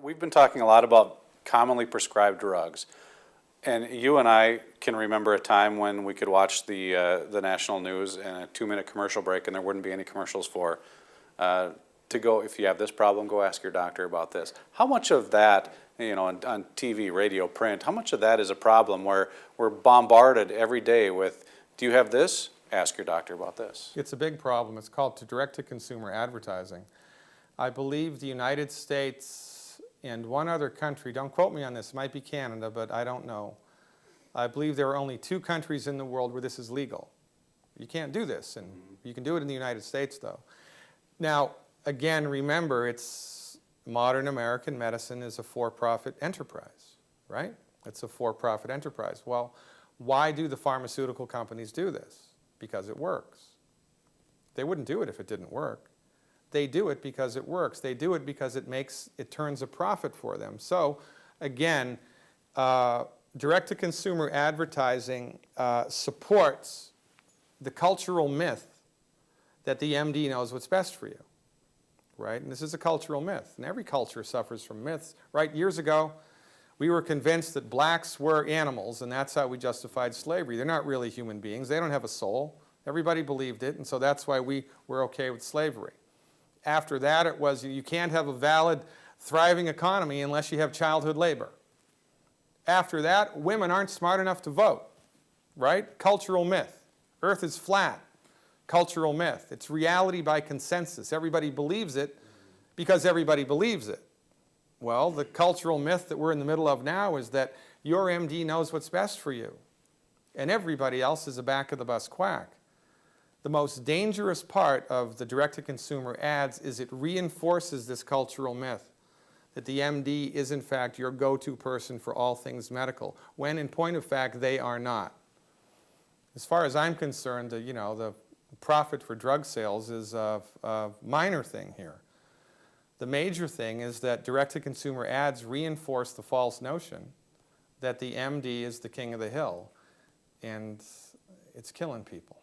We've been talking a lot about commonly prescribed drugs, and you and I can remember a time when we could watch the national news and a 2-minute commercial break, and there wouldn't be any commercials for to go, if you have this problem, go ask your doctor about this. How much of that, you know, on TV, radio, print, how much of that is a problem where we're bombarded every day with, do you have this? Ask your doctor about this. It's a big problem. It's called direct-to-consumer advertising. I believe the United States and one other country, don't quote me on this, it might be Canada, but I don't know. I believe there are only 2 countries in the world where this is legal. You can't do this, and you can do it in the United States, though. Now, again, remember, it's modern American medicine is a for-profit enterprise, right? It's a for-profit enterprise. Well, why do the pharmaceutical companies do this? Because it works. They wouldn't do it if it didn't work. They do it because it works. They do it because it turns a profit for them. So, again, direct-to-consumer advertising supports the cultural myth that the MD knows what's best for you, right? And this is a cultural myth, and every culture suffers from myths, right? Years ago, we were convinced that blacks were animals, and that's how we justified slavery. They're not really human beings. They don't have a soul. Everybody believed it, and so that's why we were okay with slavery. After that, it was you can't have a valid, thriving economy unless you have childhood labor. After that, women aren't smart enough to vote, right? Cultural myth. Earth is flat. Cultural myth. It's reality by consensus. Everybody believes it because everybody believes it. Well, the cultural myth that we're in the middle of now is that your MD knows what's best for you, and everybody else is a back-of-the-bus quack. The most dangerous part of the direct-to-consumer ads is it reinforces this cultural myth that the MD is, in fact, your go-to person for all things medical, when, in point of fact, they are not. As far as I'm concerned, the profit for drug sales is a minor thing here. The major thing is that direct-to-consumer ads reinforce the false notion that the MD is the king of the hill, and it's killing people.